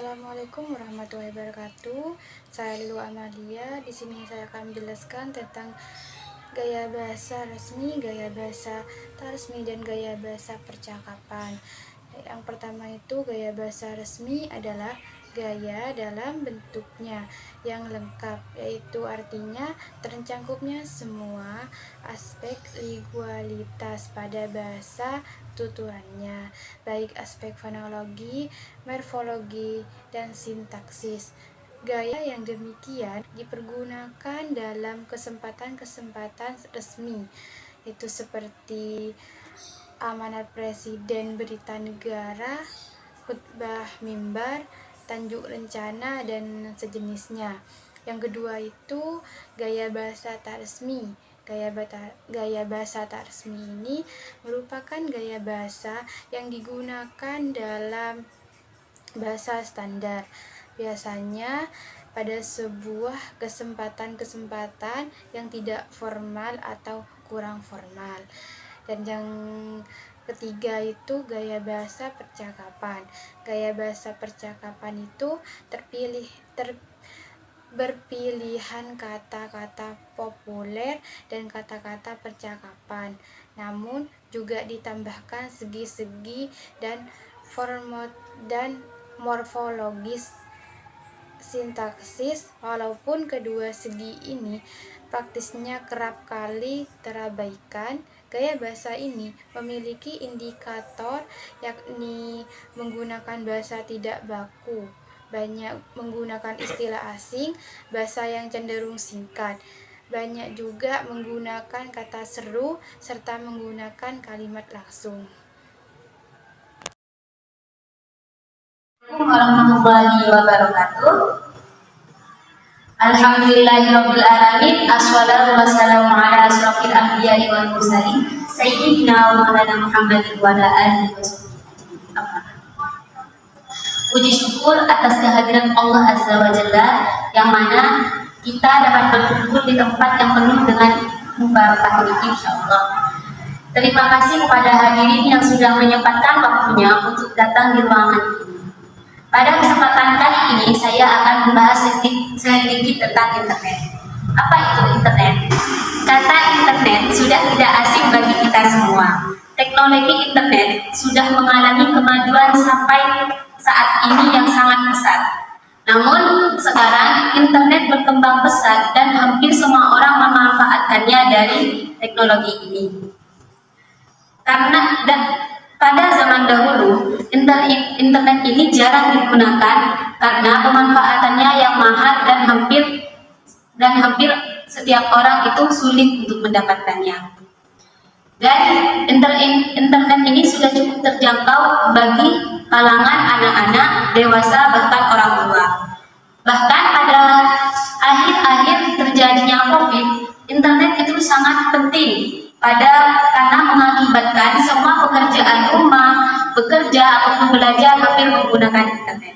Assalamualaikum warahmatullahi wabarakatuh. Saya Lilu Amalia. Di sini saya akan menjelaskan tentang gaya bahasa resmi, gaya bahasa tak resmi, dan gaya bahasa percakapan. Yang pertama itu gaya bahasa resmi adalah gaya dalam bentuknya yang lengkap, yaitu artinya tercangkupnya semua aspek lingualitas pada bahasa tuturannya, baik aspek fonologi, morfologi, dan sintaksis. Gaya yang demikian dipergunakan dalam kesempatan-kesempatan resmi, itu seperti amanat presiden, berita negara, khutbah mimbar, tanjuk rencana, dan sejenisnya. Yang kedua itu gaya bahasa tak resmi. Gaya bahasa tak resmi ini merupakan gaya bahasa yang digunakan dalam bahasa standar, biasanya pada sebuah kesempatan-kesempatan yang tidak formal atau kurang formal. Dan yang ketiga itu gaya bahasa percakapan. Gaya bahasa percakapan itu berpilihan kata-kata populer dan kata-kata percakapan, namun juga ditambahkan segi-segi dan morfologis sintaksis. Walaupun kedua segi ini praktisnya kerap kali terabaikan, gaya bahasa ini memiliki indikator, yakni menggunakan bahasa tidak baku, banyak menggunakan istilah asing, bahasa yang cenderung singkat, banyak juga menggunakan kata seru, serta menggunakan kalimat langsung. Warahmatullahi wabarakatuh. Alhamdulillahirabbil alamin. Assalatu wassalamu ala asrofil anbiya'i wal mursalin sayyidina wa maulana Muhammadin wa ala alihi wasallam. Puji syukur atas kehadiran Allah Azza wa Jalla, yang mana kita dapat berkumpul di tempat yang penuh dengan mubarakah ini, insyaallah. Terima kasih kepada hadirin yang sudah menyempatkan waktunya untuk datang di ruangan ini. Pada kesempatan kali ini saya akan membahas sedikit tentang internet. Apa itu internet? Kata internet sudah tidak asing bagi kita semua. Teknologi internet sudah mengalami kemajuan sampai saat ini yang sangat pesat. Namun sekarang internet berkembang pesat dan hampir semua orang memanfaatkannya dari teknologi ini. Pada zaman dahulu, internet ini jarang digunakan karena pemanfaatannya yang mahal dan hampir setiap orang itu sulit untuk mendapatkannya. Dan internet ini sudah cukup terjangkau bagi kalangan anak-anak, dewasa, bahkan orang tua. Bahkan pada akhir-akhir terjadinya COVID, internet itu sangat penting karena mengakibatkan semua pekerjaan rumah, bekerja ataupun belajar hampir menggunakan internet.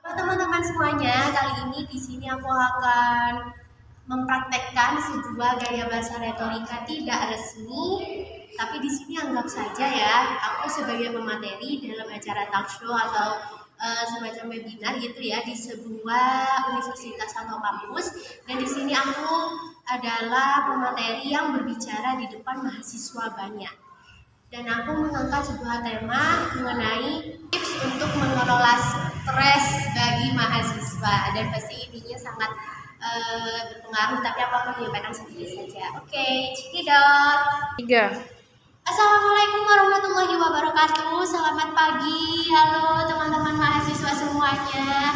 Teman-teman semuanya, kali ini di sini aku akan mempraktekkan sebuah gaya bahasa retorika tidak resmi, tapi di sini anggap saja ya, aku sebagai pemateri dalam acara talk show atau semacam webinar gitu ya di sebuah universitas atau kampus. Dan di sini aku adalah pemateri yang berbicara di depan mahasiswa banyak. Dan aku mengangkat sebuah tema mengenai tips untuk mengelola stres bagi mahasiswa, dan pasti intinya sangat berpengaruh, tapi aku akan menyampaikan sedikit saja. Oke, cekidot. 3. Assalamualaikum warahmatullahi wabarakatuh. Selamat pagi, halo teman-teman mahasiswa semuanya.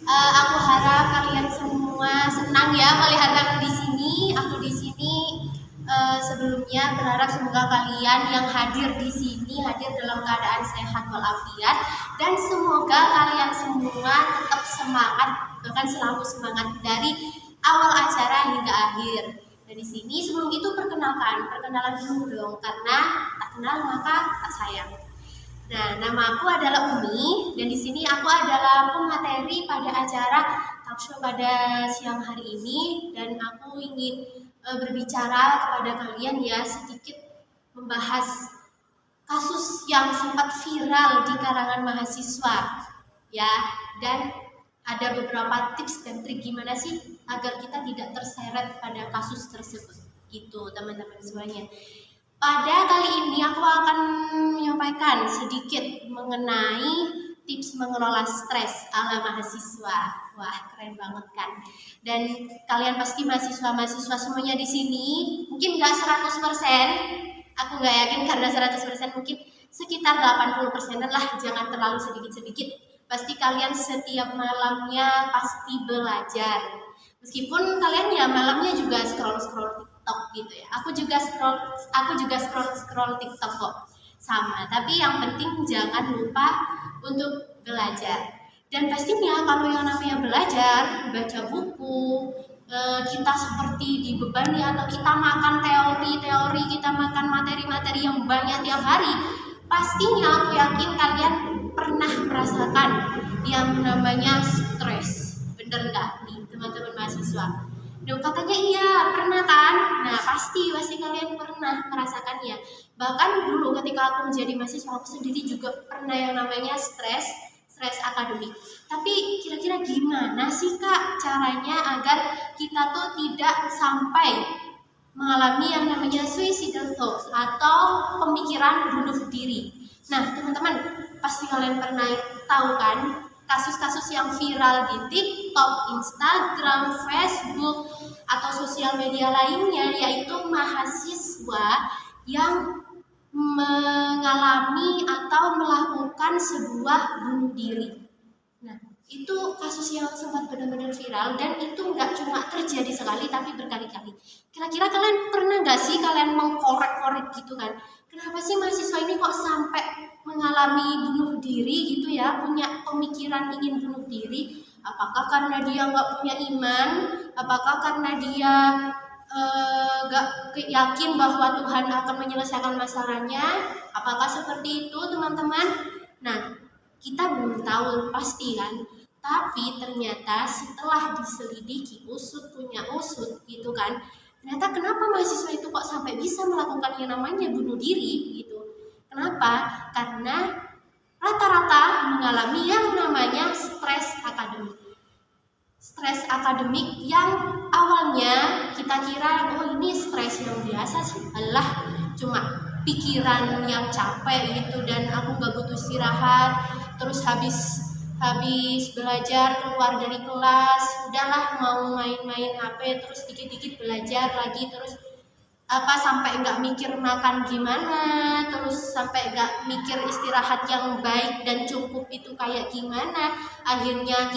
Aku harap kalian semua senang ya melihat aku di sini. Aku di sini sebelumnya berharap semoga kalian yang hadir di sini hadir dalam keadaan sehat walafiat, dan semoga kalian semua tetap semangat, bahkan selalu semangat dari awal acara hingga akhir. Dan di sini sebelum itu perkenalan dulu dong, karena tak kenal maka tak sayang. Nah, nama aku adalah Umi, dan di sini aku adalah pemateri pada acara talk show pada siang hari ini, dan aku ingin berbicara kepada kalian ya, sedikit membahas kasus yang sempat viral di kalangan mahasiswa ya, dan ada beberapa tips dan trik gimana sih agar kita tidak terseret pada kasus tersebut gitu teman-teman semuanya. Pada kali ini aku akan menyampaikan sedikit mengenai tips mengelola stres ala mahasiswa. Wah, keren banget kan? Dan kalian pasti mahasiswa-mahasiswa semuanya di sini mungkin nggak 100%, aku nggak yakin karena 100%, mungkin sekitar 80%-an lah, jangan terlalu sedikit-sedikit. Pasti kalian setiap malamnya pasti belajar. Meskipun kalian ya malamnya juga scroll-scroll TikTok gitu ya. Aku juga scroll TikTok kok. Sama, tapi yang penting jangan lupa untuk belajar. Dan pastinya kalau yang namanya belajar, baca buku, kita seperti dibebani atau kita makan teori-teori, kita makan materi-materi yang banyak tiap hari, pastinya aku yakin kalian pernah merasakan yang namanya stres. Bener nggak nih teman-teman mahasiswa? Duh, katanya iya, pernah kan? Nah, pasti kalian pernah merasakannya. Bahkan dulu ketika aku menjadi mahasiswa, aku sendiri juga pernah yang namanya stres akademik. Tapi kira-kira gimana sih Kak caranya agar kita tuh tidak sampai mengalami yang namanya suicidal thoughts atau pemikiran bunuh diri? Nah, teman-teman, pasti kalian pernah tahu kan kasus-kasus yang viral di TikTok, Instagram, Facebook, atau sosial media lainnya, yaitu mahasiswa yang mengalami atau melakukan sebuah bunuh diri. Nah, itu kasus yang sempat benar-benar viral dan itu nggak cuma terjadi sekali tapi berkali-kali. Kira-kira kalian pernah nggak sih kalian mengkorek-korek gitu kan? Kenapa sih mahasiswa ini kok sampai mengalami bunuh diri gitu ya, punya pemikiran ingin bunuh diri? Apakah karena dia nggak punya iman? Apakah karena dia gak yakin bahwa Tuhan akan menyelesaikan masalahnya? Apakah seperti itu teman-teman? Nah, kita belum tahu pasti kan. Tapi ternyata setelah diselidiki, punya usut gitu kan, ternyata kenapa mahasiswa itu kok sampai bisa melakukan yang namanya bunuh diri gitu. Kenapa? Karena rata-rata mengalami yang namanya stres akademik. Stres akademik yang awalnya kita kira oh ini stres yang biasa sih, alah cuma pikiran yang capek gitu dan aku gak butuh istirahat, terus habis belajar keluar dari kelas udahlah mau main-main HP, terus dikit-dikit belajar lagi, terus sampai nggak mikir makan gimana, terus sampai nggak mikir istirahat yang baik dan cukup itu kayak gimana. Akhirnya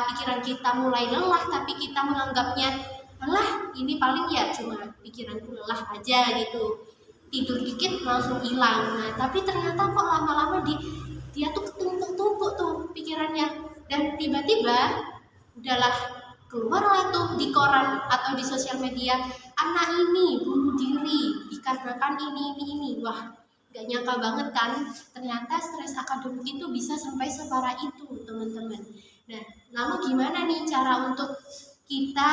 pikiran kita mulai lelah, tapi kita menganggapnya lelah ini paling ya cuma pikiranku lelah aja gitu, tidur dikit langsung hilang. Nah, tapi ternyata kok lama-lama dia tuh ketumpuk-tumpuk tuh pikirannya, dan tiba-tiba udahlah keluarlah tuh di koran atau di sosial media, anak ini bunuh diri dikarenakan ini. Wah, gak nyangka banget kan, ternyata stres akademik itu bisa sampai separah itu teman-teman. Nah, lalu gimana nih cara untuk kita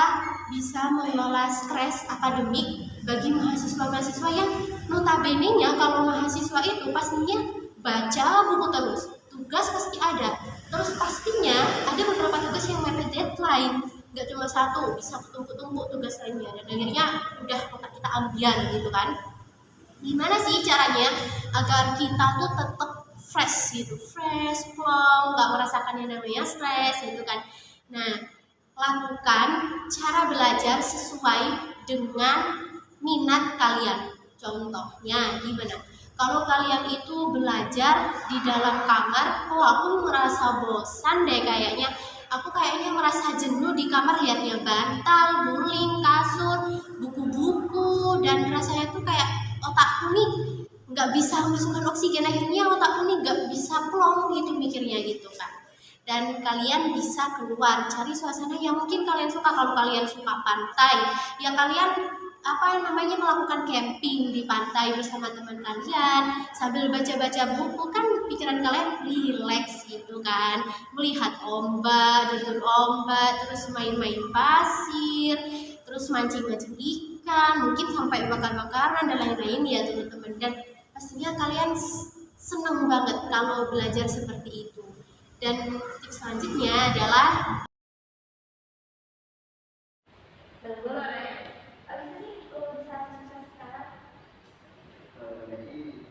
bisa mengelola stres akademik bagi mahasiswa-mahasiswa yang notabene-nya kalau mahasiswa itu pastinya baca buku terus, tugas pasti ada, terus pastinya ada beberapa tugas yang mepet deadline, nggak cuma satu, bisa ketumpuk-tumpuk tugas lainnya, dan akhirnya udah kita ambil gitu kan. Gimana sih caranya agar kita tuh tetap fresh gitu, fresh, flow, nggak merasakan yang namanya stres gitu kan. Nah, lakukan cara belajar sesuai dengan minat kalian. Contohnya gimana? Kalau kalian itu belajar di dalam kamar, oh aku merasa bosan deh kayaknya, aku kayaknya merasa jenuh di kamar lihatnya bantal, guling, kasur, buku-buku, dan rasanya tuh kayak otakku nih nggak bisa masukkan oksigen, akhirnya otakku nih nggak bisa plong gitu mikirnya gitu kan. Dan kalian bisa keluar cari suasana yang mungkin kalian suka. Kalau kalian suka pantai, ya kalian melakukan camping di pantai bersama teman kalian sambil baca-baca buku, kan pikiran kalian rileks gitu kan, melihat ombak, duduk ombak, terus main-main pasir, terus mancing-mancing ikan, mungkin sampai bakar-bakaran dan lain-lain ya teman-teman. Dan pastinya kalian seneng banget kalau belajar seperti itu. Dan tips selanjutnya adalah Jadi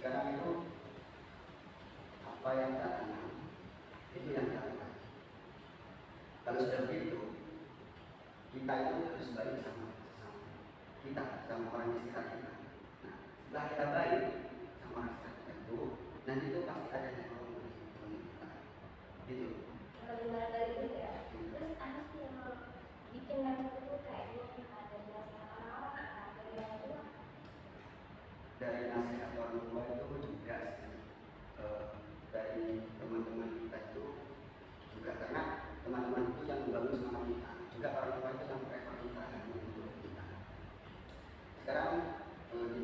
sekarang itu apa yang tak tanam itu yang tak tanam. Kalau sudah begitu, kita itu harus baik sama sesama kita, sama orang di sekitar kita. Nah, setelah kita baik sama orang sekitar kita itu, nanti itu pasti ada yang mau menolong kita. Gitu. Terus apa sih yang bikin memang itu kayaknya ada di orang-orang itu? Dari nasihat orang tua itu juga sih, dari teman-teman kita itu juga, karena teman-teman itu yang membangun semangat kita, juga orang tua itu yang mereka kita untuk kita. Sekarang gini,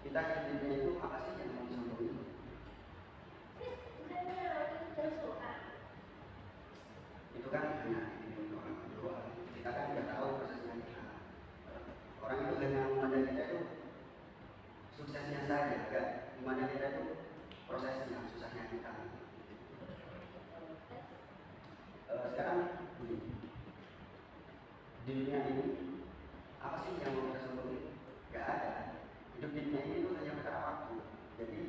kita hidupnya itu apa sih yang mau disampaikan? Itu kan hanya ini orang tua, kita kan nggak tahu prosesnya kita. Orang itu hanya memandang kita itu suksesnya saja, kan? Dimana kita itu prosesnya, susahnya kita. Sekarang di dunia ini apa sih yang mau kita sembunyi? Gak ada. Hidup di dunia ini itu hanya perkara waktu. Jadi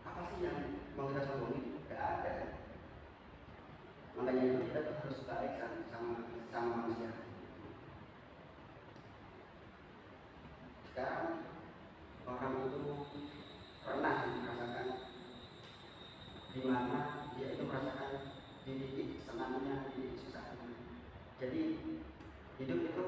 apa sih yang mau kita sembunyi? Gak ada. Makanya itu kita tuh harus baik sama manusia. Sekarang orang itu pernah merasakan di mana dia itu merasakan di titik senangnya, di titik susahnya. Jadi hidup itu